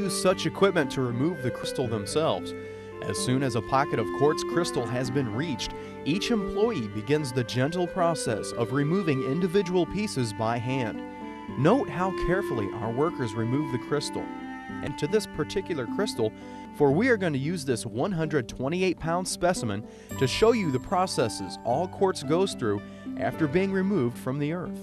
use such equipment to remove the crystal themselves. As soon as a pocket of quartz crystal has been reached, each employee begins the gentle process of removing individual pieces by hand. Note how carefully our workers remove the crystal. And to this particular crystal, for we are going to use this 128-pound specimen to show you the processes all quartz goes through after being removed from the earth.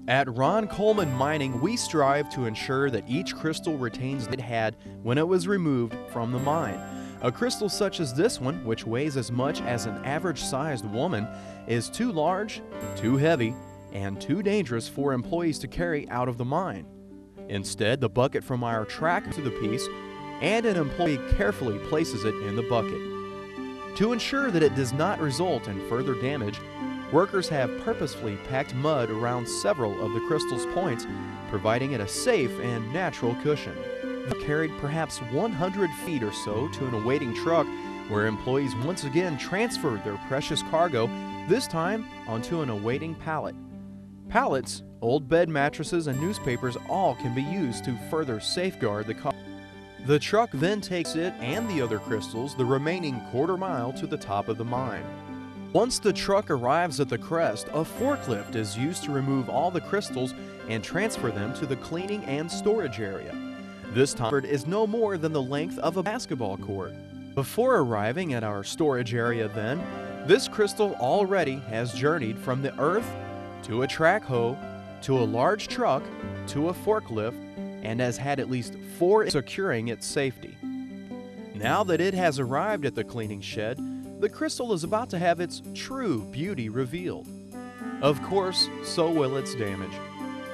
At Ron Coleman Mining, we strive to ensure that each crystal retains what it had when it was removed from the mine. A crystal such as this one, which weighs as much as an average-sized woman, is too large, too heavy, and too dangerous for employees to carry out of the mine. Instead, the bucket from our track to the piece, and an employee carefully places it in the bucket. To ensure that it does not result in further damage, workers have purposefully packed mud around several of the crystal's points, providing it a safe and natural cushion. They carried perhaps 100 feet or so to an awaiting truck where employees once again transferred their precious cargo, this time onto an awaiting pallet. Pallets, old bed mattresses, and newspapers all can be used to further safeguard the car. The truck then takes it and the other crystals the remaining quarter-mile to the top of the mine. Once the truck arrives at the crest, a forklift is used to remove all the crystals and transfer them to the cleaning and storage area. This time is no more than the length of a basketball court. Before arriving at our storage area then, this crystal already has journeyed from the earth to a track hoe, to a large truck, to a forklift, and has had at least 4 securing its safety. Now that it has arrived at the cleaning shed, the crystal is about to have its true beauty revealed. Of course, so will its damage.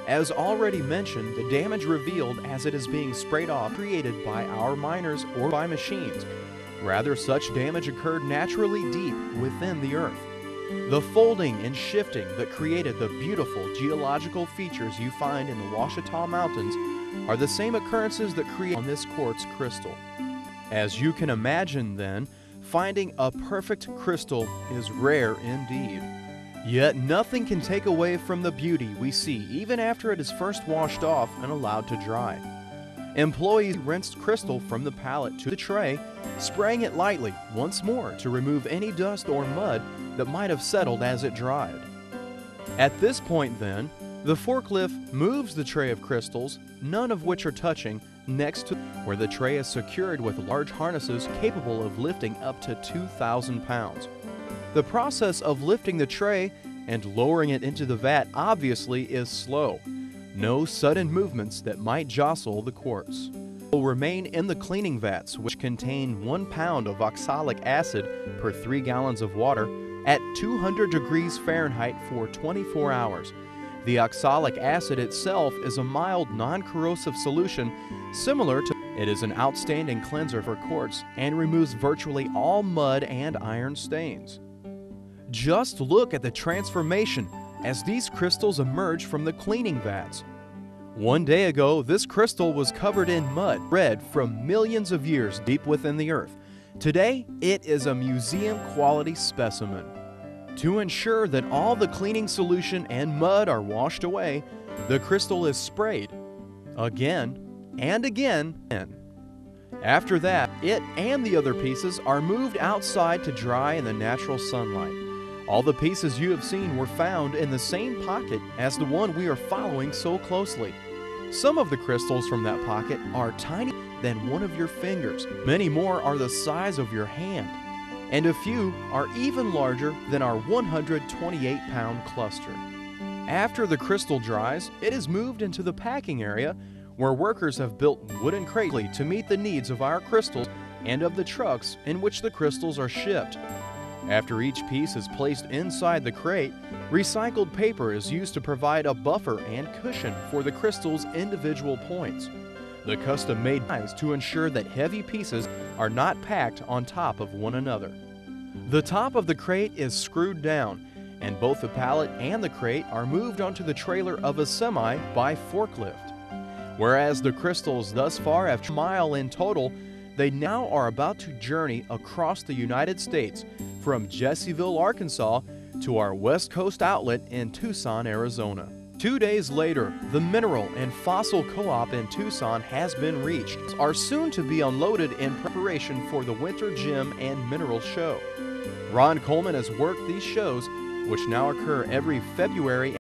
As already mentioned, the damage revealed as it is being sprayed off created by our miners or by machines. Rather, such damage occurred naturally deep within the earth. The folding and shifting that created the beautiful geological features you find in the Ouachita Mountains are the same occurrences that create on this quartz crystal. As you can imagine then, finding a perfect crystal is rare indeed. Yet nothing can take away from the beauty we see even after it is first washed off and allowed to dry. Employees rinsed crystal from the pallet to the tray, spraying it lightly once more to remove any dust or mud that might have settled as it dried. At this point then, the forklift moves the tray of crystals, none of which are touching, next to where the tray is secured with large harnesses capable of lifting up to 2,000 pounds. The process of lifting the tray and lowering it into the vat obviously is slow. No sudden movements that might jostle the quartz. Will remain in the cleaning vats, which contain 1 pound of oxalic acid per 3 gallons of water at 200 degrees Fahrenheit for 24 hours. The oxalic acid itself is a mild, non-corrosive solution similar to it is an outstanding cleanser for quartz and removes virtually all mud and iron stains. Just look at the transformation as these crystals emerge from the cleaning vats. One day ago, this crystal was covered in mud, red from millions of years deep within the earth. Today, it is a museum-quality specimen. To ensure that all the cleaning solution and mud are washed away, the crystal is sprayed again and again. After that, it and the other pieces are moved outside to dry in the natural sunlight. All the pieces you have seen were found in the same pocket as the one we are following so closely. Some of the crystals from that pocket are tiny than one of your fingers. Many more are the size of your hand. And a few are even larger than our 128-pound cluster. After the crystal dries, it is moved into the packing area where workers have built wooden crates to meet the needs of our crystals and of the trucks in which the crystals are shipped. After each piece is placed inside the crate, recycled paper is used to provide a buffer and cushion for the crystal's individual points. The custom-made ties to ensure that heavy pieces are not packed on top of one another. The top of the crate is screwed down, and both the pallet and the crate are moved onto the trailer of a semi by forklift. Whereas the crystals thus far have a mile in total, they now are about to journey across the United States from Jesseville, Arkansas to our West Coast outlet in Tucson, Arizona. 2 days later, the Mineral and Fossil Co-op in Tucson has been reached, are soon to be unloaded in preparation for the Winter Gem and Mineral Show. Ron Coleman has worked these shows, which now occur every February